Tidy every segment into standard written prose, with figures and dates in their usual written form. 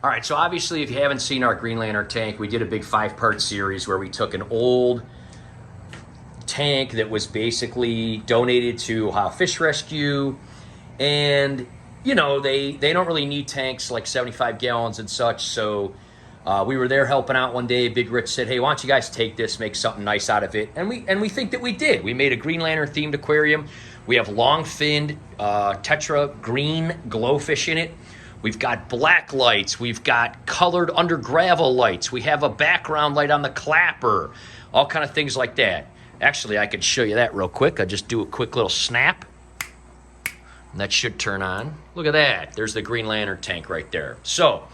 All right, so obviously if you haven't seen our Green Lantern tank, we did a big 5-part series where we took an old tank that was basically donated to Ohio Fish Rescue, and you know, they don't really need tanks like 75 gallons and such, so we were there helping out one day. Big Rich said, hey, why don't you guys take this, make something nice out of it, and we think that we did. We made a Green Lantern themed aquarium. We have long-finned tetra green glowfish in it. We've got black lights. We've got colored under gravel lights. We have a background light on the clapper, all kind of things like that. Actually, I could show you that real quick. I'll just do a quick little snap, and that should turn on. Look at that. There's the Green Lantern tank right there. So,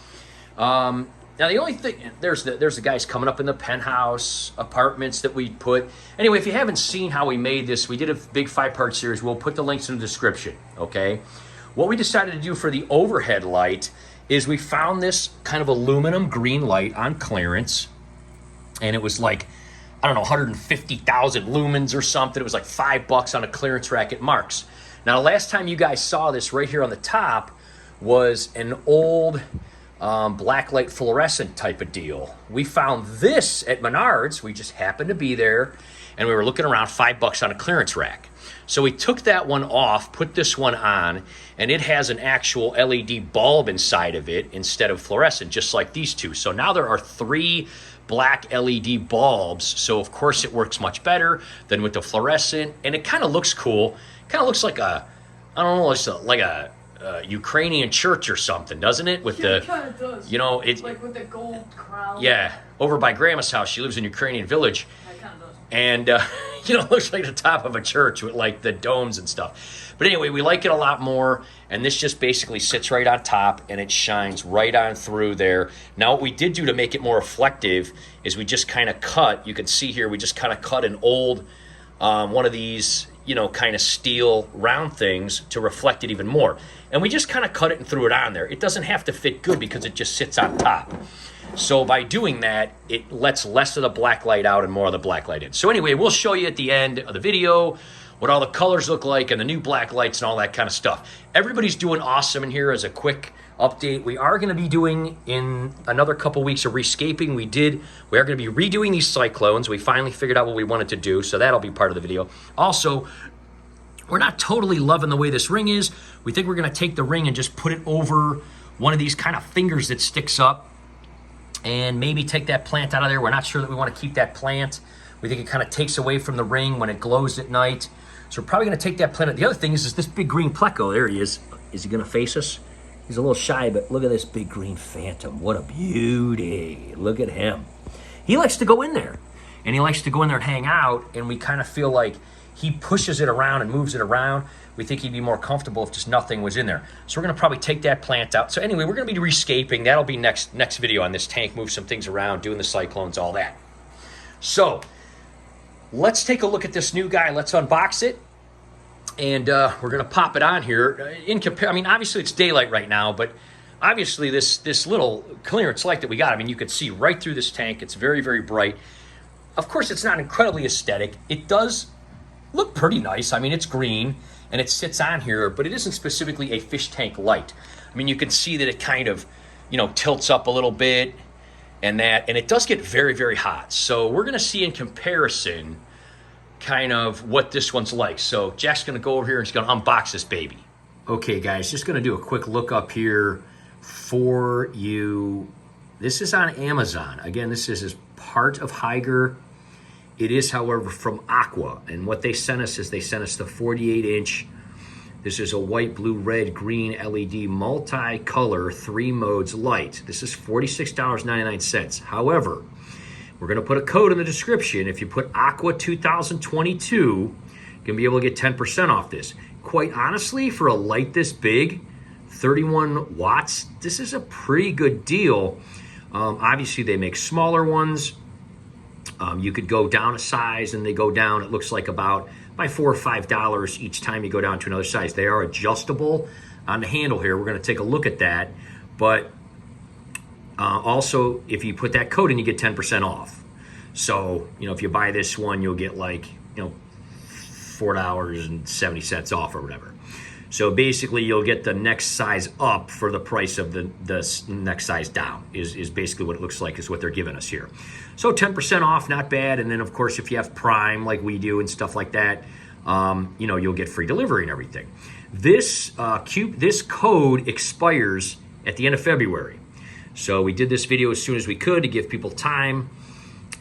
now the only thing, there's the guys coming up in the penthouse apartments that we put. Anyway, if you haven't seen how we made this, we did a big 5-part series. We'll put the links in the description, okay? What we decided to do for the overhead light is we found this kind of aluminum green light on clearance, and it was like, I don't know, 150,000 lumens or something. It was like $5 on a clearance rack at Mark's. Now, the last time you guys saw this right here on the top was an old blacklight fluorescent type of deal. We found this at Menards. We just happened to be there, and we were looking around, $5 on a clearance rack. So we took that one off, put this one on, and it has an actual LED bulb inside of it instead of fluorescent, just like these two. So now there are 3 black LED bulbs, so of course it works much better than with the fluorescent, and it kind of looks cool. Kind of looks like a, I don't know, it's like a Ukrainian church or something, doesn't it? With it kind of does. You know, it's like with the gold crown. Yeah, over by Grandma's house. She lives in Ukrainian village. It kind of does. And, you know, it looks like the top of a church with, like, the domes and stuff. But anyway, we like it a lot more, and this just basically sits right on top, and it shines right on through there. Now, what we did do to make it more reflective is we just kind of cut, you can see here, we just kind of cut an old, one of these, you know, kind of steel round things to reflect it even more. And we just kind of cut it and threw it on there. It doesn't have to fit good because it just sits on top. So by doing that, it lets less of the black light out and more of the black light in. So anyway, we'll show you at the end of the video what all the colors look like and the new black lights and all that kind of stuff. Everybody's doing awesome in here. As a quick update, we are going to be doing in another couple weeks of rescaping. We are going to be redoing these cyclones. We finally figured out what we wanted to do, so that'll be part of the video. Also, we're not totally loving the way this ring is. We think we're going to take the ring and just put it over one of these kind of fingers that sticks up, and maybe take that plant out of there. We're not sure that we want to keep that plant. We think it kind of takes away from the ring when it glows at night. So we're probably going to take that plant out. The other thing is this big green pleco. There he is. Is he going to face us? He's a little shy, but look at this big green phantom. What a beauty. Look at him. He likes to go in there, and he likes to go in there and hang out, and we kind of feel like he pushes it around and moves it around. We think he'd be more comfortable if just nothing was in there. So we're going to probably take that plant out. So anyway, we're going to be rescaping. That'll be next video on this tank. Move some things around, doing the cyclones, all that. So let's take a look at this new guy. Let's unbox it. And we're going to pop it on here. I mean, obviously it's daylight right now, but obviously this little clearance light that we got, I mean, you could see right through this tank. It's very, very bright. Of course, it's not incredibly aesthetic. It does look pretty nice. I mean, it's green, and it sits on here, but it isn't specifically a fish tank light. I mean, you can see that it kind of, you know, tilts up a little bit and it does get very, very hot. So we're going to see in comparison kind of what this one's like. So Jack's going to go over here and he's going to unbox this baby. Okay, guys, just going to do a quick look up here for you. This is on Amazon. Again, this is as part of Higer. It is, however, from AQQA, and what they sent us is they sent us the 48-inch. This is a white, blue, red, green LED multi-color 3 modes light. This is $46.99. However, we're going to put a code in the description. If you put AQQA 2022, you're going to be able to get 10% off this. Quite honestly, for a light this big, 31 watts, this is a pretty good deal. Obviously, they make smaller ones. You could go down a size, and they go down, it looks like about by $4 or $5 each time you go down to another size. They are adjustable on the handle here. We're going to take a look at that. But also, if you put that code in, you get 10% off. So, you know, if you buy this one, you'll get like, you know, $4.70 off or whatever. So basically, you'll get the next size up for the price of the next size down is basically what it looks like, is what they're giving us here. So 10% off, not bad. And then, of course, if you have Prime like we do and stuff like that, you know, you'll get free delivery and everything. This code expires at the end of February. So we did this video as soon as we could to give people time,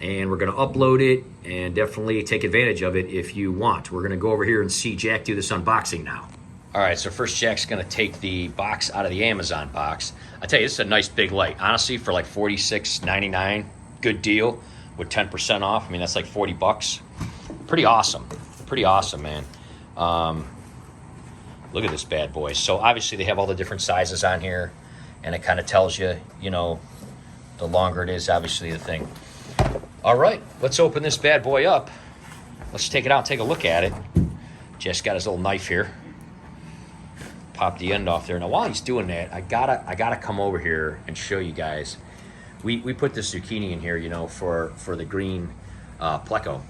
and we're going to upload it, and definitely take advantage of it if you want. We're going to go over here and see Jack do this unboxing now. All right, so first Jack's going to take the box out of the Amazon box. I tell you, this is a nice big light. Honestly, for like $46.99, good deal with 10% off. I mean, that's like 40 bucks. Pretty awesome. Pretty awesome, man. Look at this bad boy. So obviously they have all the different sizes on here, and it kind of tells you, you know, the longer it is, obviously, the thing. All right, let's open this bad boy up. Let's take it out and take a look at it. Jess got his little knife here. Pop the end off there. Now, while he's doing that, I gotta come over here and show you guys. We put the zucchini in here, you know, for the green pleco.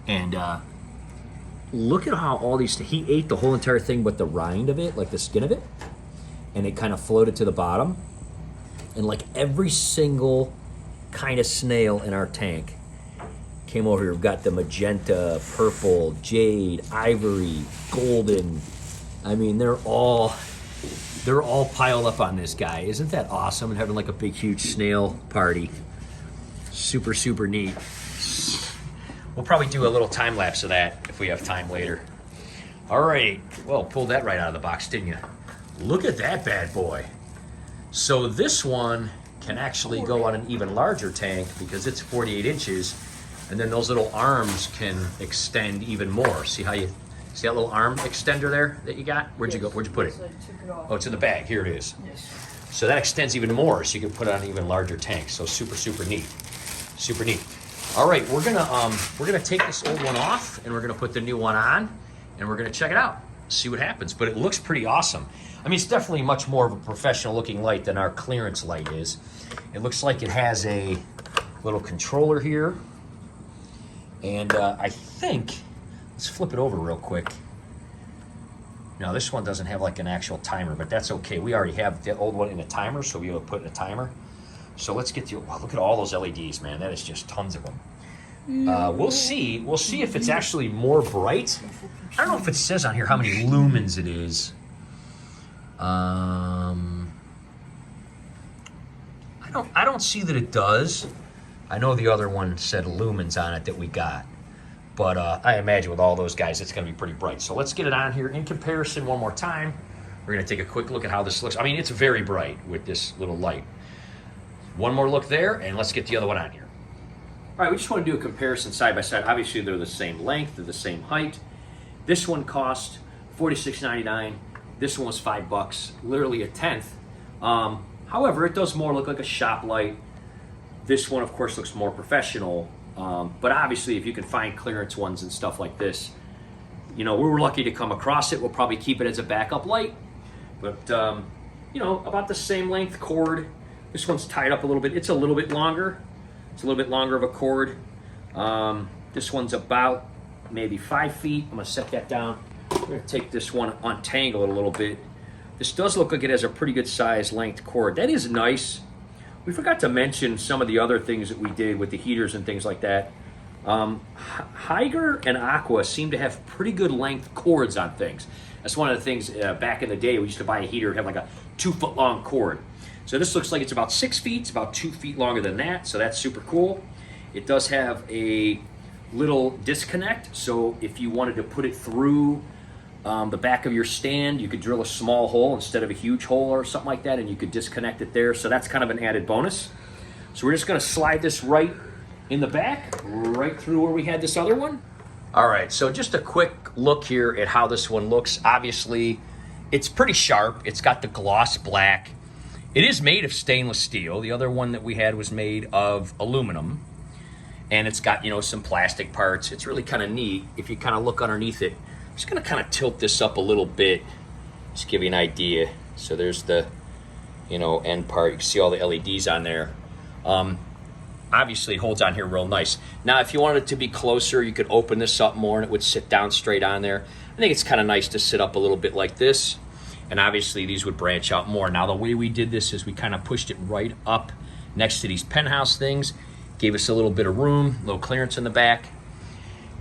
And look at how all these, he ate the whole entire thing but the rind of it, like the skin of it, and it kind of floated to the bottom. And like every single kind of snail in our tank came over here. We've got the magenta, purple, jade, ivory, golden. I mean, they're all piled up on this guy. Isn't that awesome? And having like a big, huge snail party. Super, super neat. We'll probably do a little time lapse of that if we have time later. All right. Well, pulled that right out of the box, didn't you? Look at that bad boy. So this one can actually go on an even larger tank because it's 48 inches. And then those little arms can extend even more. See how you... See that little arm extender there that you got? Where'd you go? Where'd you put it? Oh, it's in the bag. Here it is. Yes. So that extends even more, so you can put it on an even larger tank. So super, super neat. Super neat. All right, we're gonna take this old one off, and we're gonna put the new one on, and we're gonna check it out, see what happens. But it looks pretty awesome. I mean, it's definitely much more of a professional-looking light than our clearance light is. It looks like it has a little controller here, and I think. Let's flip it over real quick. Now, this one doesn't have like an actual timer, but that's okay. We already have the old one in a timer, so we'll put in a timer. So let's get to, wow, look at all those LEDs, man. That is just tons of them. We'll see if it's actually more bright. I don't know if it says on here how many lumens it is. I don't see that it does. I know the other one said lumens on it that we got. But I imagine with all those guys, it's going to be pretty bright. So let's get it on here in comparison one more time. We're going to take a quick look at how this looks. I mean, it's very bright with this little light. One more look there, and let's get the other one on here. All right, we just want to do a comparison side by side. Obviously, they're the same length, they're the same height. This one cost $46.99. This one was $5, literally a tenth. However, it does more look like a shop light. This one, of course, looks more professional. But obviously, if you can find clearance ones and stuff like this, you know, we were lucky to come across it. We'll probably keep it as a backup light. But, you know, about the same length cord. This one's tied up a little bit. It's a little bit longer. It's a little bit longer of a cord. This one's about maybe 5 feet. I'm going to set that down. We're going to take this one, untangle it a little bit. This does look like it has a pretty good size length cord. That is nice. We forgot to mention some of the other things that we did with the heaters and things like that. Higer and AQQA seem to have pretty good length cords on things. That's one of the things back in the day, we used to buy a heater and have like a 2-foot long cord. So this looks like it's about 6 feet. It's about 2 feet longer than that, so that's super cool. It does have a little disconnect, so if you wanted to put it through the back of your stand, you could drill a small hole instead of a huge hole or something like that, and you could disconnect it there. So that's kind of an added bonus. So we're just going to slide this right in the back, right through where we had this other one. All right, so just a quick look here at how this one looks. Obviously, it's pretty sharp. It's got the gloss black. It is made of stainless steel. The other one that we had was made of aluminum. And it's got, you know, some plastic parts. It's really kind of neat. If you kind of look underneath it, I'm just going to kind of tilt this up a little bit, just give you an idea. So there's the, you know, end part. You can see all the LEDs on there. obviously it holds on here real nice. Now, if you wanted it to be closer, you could open this up more and it would sit down straight on there. I think it's kind of nice to sit up a little bit like this. And obviously these would branch out more. Now, the way we did this is we kind of pushed it right up next to these penthouse things, gave us a little bit of room, a little clearance in the back.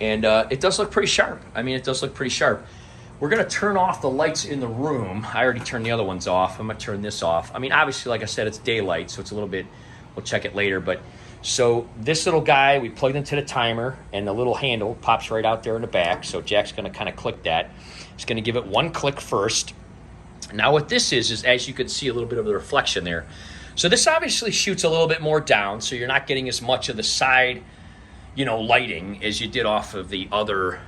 And it does look pretty sharp. I mean, it does look pretty sharp. We're gonna turn off the lights in the room. I already turned the other ones off. I'm gonna turn this off. I mean, obviously, like I said, it's daylight, so it's a little bit, we'll check it later. But so this little guy, we plugged into the timer, and the little handle pops right out there in the back. So Jack's gonna kind of click that. He's gonna give it one click first. Now what this is as you can see a little bit of the reflection there. So this obviously shoots a little bit more down, so you're not getting as much of the side, lighting as you did off of the other,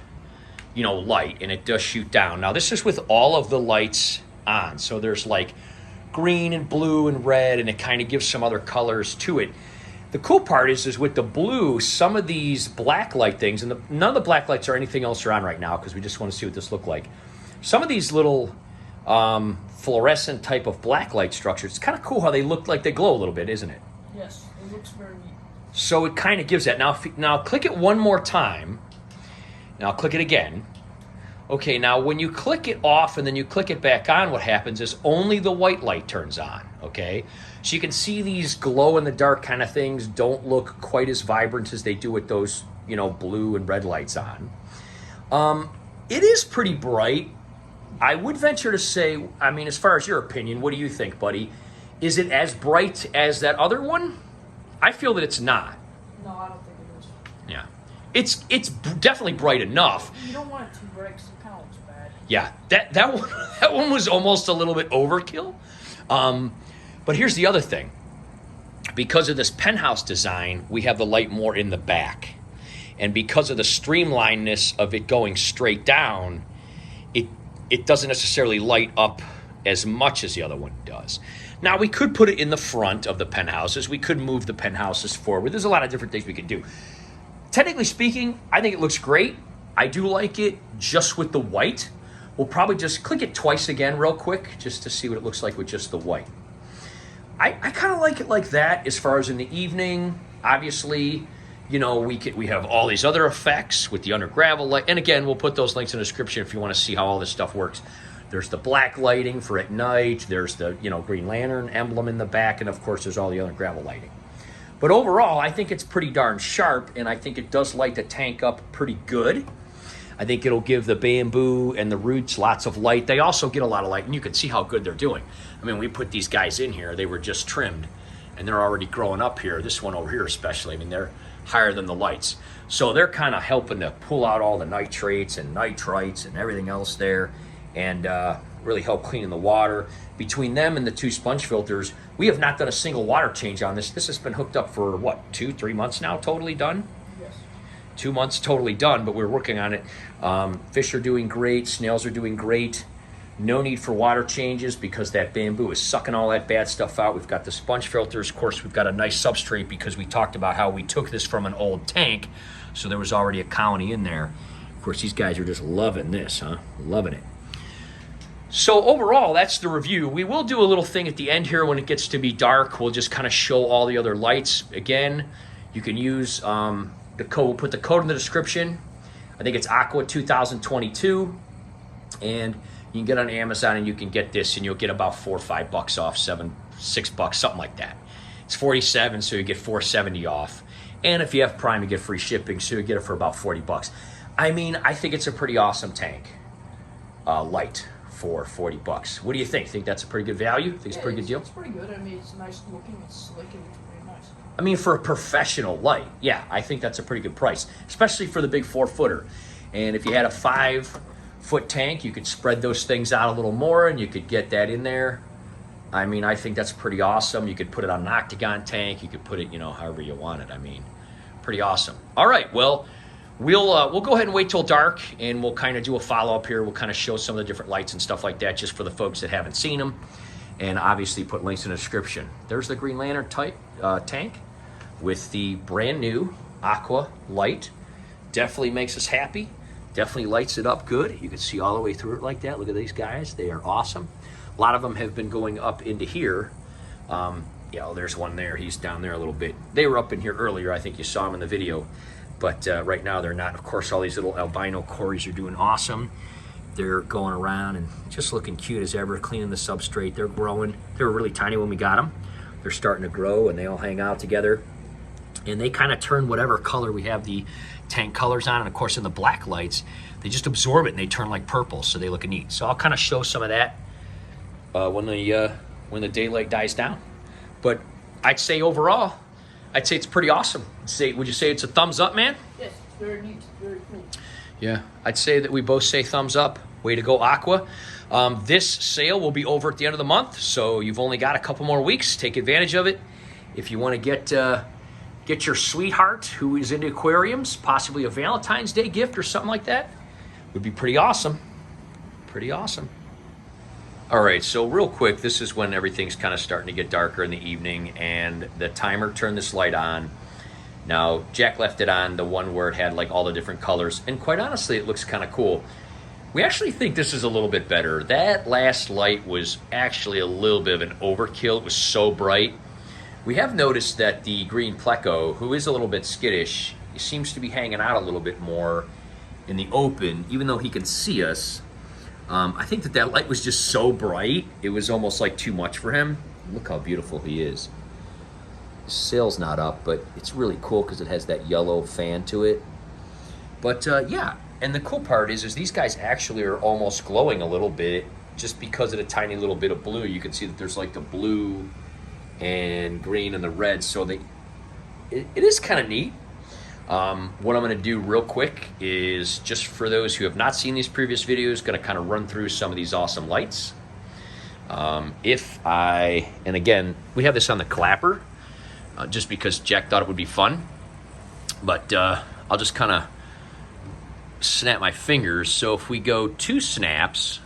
light, and it does shoot down. Now this is with all of the lights on, so there's like green and blue and red, and it kind of gives some other colors to it. The cool part is with the blue, some of these black light things, and none of the black lights or anything else are on right now because we just want to see what this look like. Some of these little fluorescent type of black light structures, it's kind of cool how they look like they glow a little bit, isn't it? Yes, it looks very neat. So it kind of gives that. Now click it one more time. Now click it again. Okay, now when you click it off and then you click it back on, what happens is only the white light turns on, okay? So you can see these glow-in-the-dark kind of things don't look quite as vibrant as they do with those, blue and red lights on. It is pretty bright. I would venture to say, I mean, as far as your opinion, what do you think, buddy? Is it as bright as that other one? I feel that it's not. No, I don't think it is. Yeah. It's definitely bright enough. You don't want it too bright because it kind of looks bad. Yeah, that one was almost a little bit overkill. But here's the other thing. Because of this penthouse design, we have the light more in the back. And because of the streamlinedness of it going straight down, it doesn't necessarily light up as much as the other one does. Now, we could put it in the front of the penthouses. We could move the penthouses forward. There's a lot of different things we could do. Technically speaking, I think it looks great. I do like it just with the white. We'll probably just click it twice again real quick just to see what it looks like with just the white. I kind of like it like that as far as in the evening. Obviously, we have all these other effects with the under gravel light. And again, we'll put those links in the description if you want to see how all this stuff works. There's the black lighting for at night. There's the, Green Lantern emblem in the back. And of course, there's all the other gravel lighting. But overall, I think it's pretty darn sharp. And I think it does light the tank up pretty good. I think it'll give the bamboo and the roots lots of light. They also get a lot of light. And you can see how good they're doing. I mean, we put these guys in here. They were just trimmed. And they're already growing up here. This one over here especially. I mean, they're higher than the lights. So they're kind of helping to pull out all the nitrates and nitrites and everything else there. And really help cleaning the water. Between them and the two sponge filters, we have not done a single water change on this. This has been hooked up for, 2-3 months now, totally done? Yes. 2 months totally done, but we're working on it. Fish are doing great. Snails are doing great. No need for water changes because that bamboo is sucking all that bad stuff out. We've got the sponge filters. Of course, we've got a nice substrate because we talked about how we took this from an old tank, so there was already a colony in there. Of course, these guys are just loving this, huh? Loving it. So overall, that's the review. We will do a little thing at the end here when it gets to be dark. We'll just kind of show all the other lights. Again, you can use the code. We'll put the code in the description. I think it's AQQA 2022. And you can get on Amazon and you can get this and you'll get about $4 or $5 off, $6, something like that. It's $47, so you get $4.70 off. And if you have Prime, you get free shipping, so you get it for about $40. I mean, I think it's a pretty awesome tank, light for $40. What do you think? Think that's a pretty good value? Think it's a pretty good deal? It's pretty good. I mean, it's nice looking. It's slick and it's very nice. I mean, for a professional light, yeah, I think that's a pretty good price, especially for the big 4-footer. And if you had a 5-foot tank, you could spread those things out a little more and you could get that in there. I mean, I think that's pretty awesome. You could put it on an octagon tank. You could put it, however you want it. I mean, pretty awesome. All right, well, we'll go ahead and wait till dark and we'll kind of do a follow-up here. We'll kind of show some of the different lights and stuff like that just for the folks that haven't seen them. And obviously put links in the description. There's the Green Lantern type tank with the brand new Aqua light. Definitely makes us happy. Definitely lights it up good. You can see all the way through it like that. Look at these guys. They are awesome. A lot of them have been going up into here Yeah, well, there's one there. He's down there a little bit. They were up in here earlier. I think you saw them in the video. But right now they're not. Of course, all these little albino cories are doing awesome. They're going around and just looking cute as ever, cleaning the substrate. They're growing. They were really tiny when we got them. They're starting to grow, and they all hang out together. And they kind of turn whatever color we have the tank colors on. And, of course, in the black lights, they just absorb it, and they turn like purple, so they look neat. So I'll kind of show some of that when the daylight dies down. But I'd say overall, I'd say it's pretty awesome. Would you say it's a thumbs up, man? Yes, very neat, very cool. Yeah, I'd say that we both say thumbs up. Way to go, Aqua. This sale will be over at the end of the month, so you've only got a couple more weeks. Take advantage of it. If you want to get your sweetheart who is into aquariums, possibly a Valentine's Day gift or something like that, would be pretty awesome. Pretty awesome. All right, so real quick, this is when everything's kind of starting to get darker in the evening, and the timer turned this light on. Now, Jack left it on, the one where it had like all the different colors, and quite honestly, it looks kind of cool. We actually think this is a little bit better. That last light was actually a little bit of an overkill. It was so bright. We have noticed that the green pleco, who is a little bit skittish, he seems to be hanging out a little bit more in the open, even though he can see us. I think that light was just so bright, it was almost like too much for him. Look how beautiful he is. His sail's not up, but it's really cool because it has that yellow fan to it. But yeah, and the cool part is these guys actually are almost glowing a little bit just because of the tiny little bit of blue. You can see that there's like the blue and green and the red, so it is kind of neat. What I'm going to do real quick is, just for those who have not seen these previous videos, going to kind of run through some of these awesome lights. And again, we have this on the clapper, just because Jack thought it would be fun. But I'll just kind of snap my fingers. So if we go 2 snaps,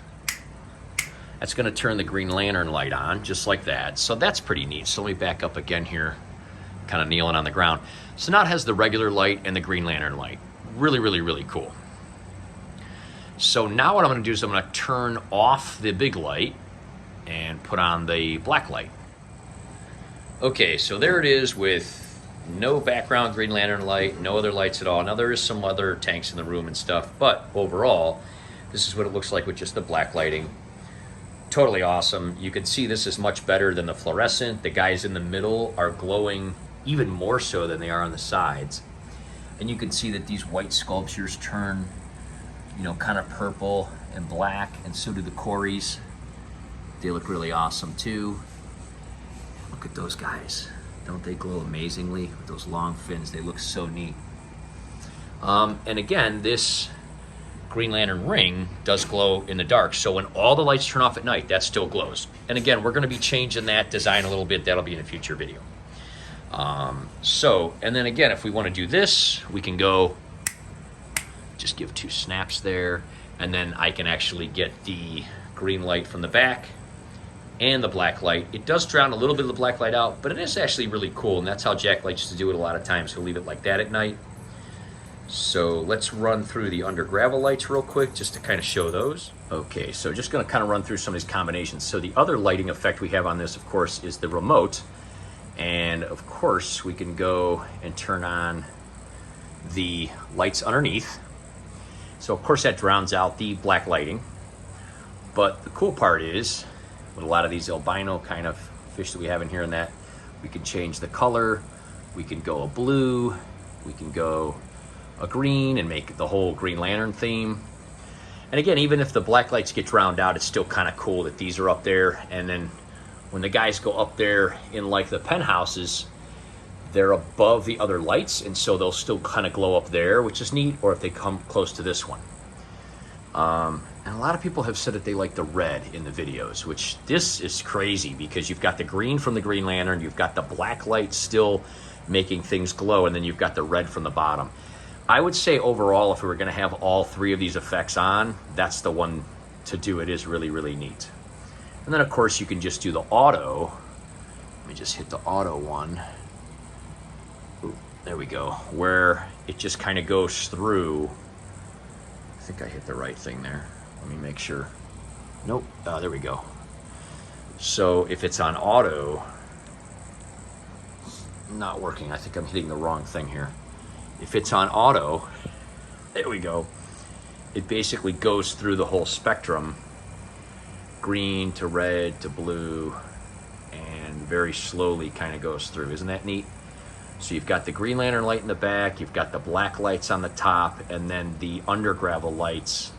that's going to turn the green lantern light on, just like that. So that's pretty neat. So let me back up again here, kind of kneeling on the ground. So now it has the regular light and the green lantern light. Really, really, really cool. So now what I'm going to do is I'm going to turn off the big light and put on the black light. Okay, so there it is with no background green lantern light, no other lights at all. Now there is some other tanks in the room and stuff, but overall, this is what it looks like with just the black lighting. Totally awesome. You can see this is much better than the fluorescent. The guys in the middle are glowing even more so than they are on the sides. And you can see that these white sculptures turn, kind of purple and black, and so do the cories. They look really awesome too. Look at those guys. Don't they glow amazingly with those long fins? They look so neat. And again, this green lantern ring does glow in the dark. So when all the lights turn off at night, that still glows. And again, we're going to be changing that design a little bit. That'll be in a future video. And then again, if we want to do this, we can go, just give 2 snaps there, and then I can actually get the green light from the back and the black light. It does drown a little bit of the black light out, but it is actually really cool, and that's how Jack likes to do it a lot of times. He'll leave it like that at night. So let's run through the under gravel lights real quick just to kind of show those. Okay, so just going to kind of run through some of these combinations. So the other lighting effect we have on this, of course, is the remote. And of course, we can go and turn on the lights underneath. So of course that drowns out the black lighting. But the cool part is, with a lot of these albino kind of fish that we have in here and that, we can change the color. We can go a blue, we can go a green and make the whole green lantern theme. And again, even if the black lights get drowned out, it's still kind of cool that these are up there. And then when the guys go up there in like the penthouses, they're above the other lights, and so they'll still kind of glow up there, which is neat, or if they come close to this one. And a lot of people have said that they like the red in the videos, which this is crazy because you've got the green from the green lantern, you've got the black light still making things glow, and then you've got the red from the bottom. I would say overall, if we were going to have all 3 of these effects on, that's the one to do. It is really, really neat. And then, of course, you can just do the auto. Let me just hit the auto one. Ooh, there we go. Where it just kind of goes through. I think I hit the right thing there. Let me make sure. Nope. There we go. So if it's on auto, not working. I think I'm hitting the wrong thing here. If it's on auto, there we go. It basically goes through the whole spectrum, green to red to blue, and very slowly kind of goes through. Isn't that neat? So you've got the green lantern light in the back, you've got the black lights on the top, and then the under gravel lights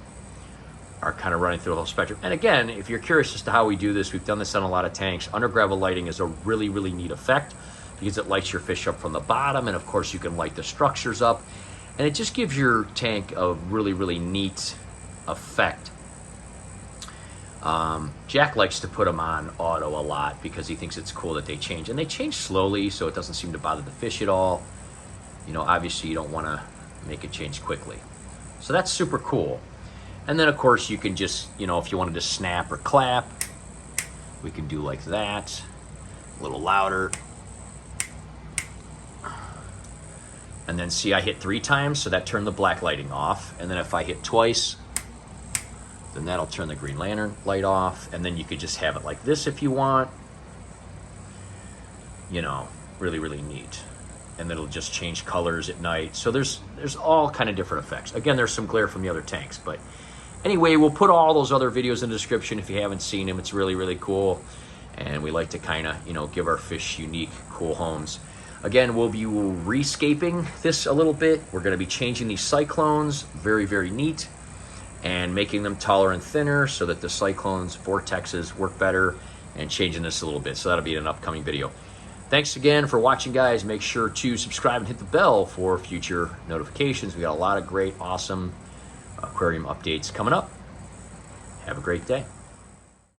are kind of running through the whole spectrum. And again, if you're curious as to how we do this, we've done this on a lot of tanks. Under gravel lighting is a really, really neat effect because it lights your fish up from the bottom, and of course you can light the structures up, and it just gives your tank a really, really neat effect. Jack likes to put them on auto a lot because he thinks it's cool that they change, and they change slowly, so it doesn't seem to bother the fish at all. You know, obviously you don't want to make it change quickly, so that's super cool. And then of course you can just, you know, if you wanted to snap or clap, we can do like that, a little louder. And then see, I hit 3 times, so that turned the black lighting off. And then if I hit twice, then that'll turn the green lantern light off. And then you could just have it like this if you want. You know, really, really neat. And it'll just change colors at night. So there's all kind of different effects. Again, there's some glare from the other tanks, but anyway, we'll put all those other videos in the description if you haven't seen them. It's really, really cool. And we like to kind of, you know, give our fish unique, cool homes. Again, we'll be rescaping this a little bit. We're going to be changing these cyclones, very, very neat, and making them taller and thinner so that the cyclones, vortexes work better, and changing this a little bit. So that'll be in an upcoming video. Thanks again for watching, guys. Make sure to subscribe and hit the bell for future notifications. We got a lot of great, awesome aquarium updates coming up. Have a great day.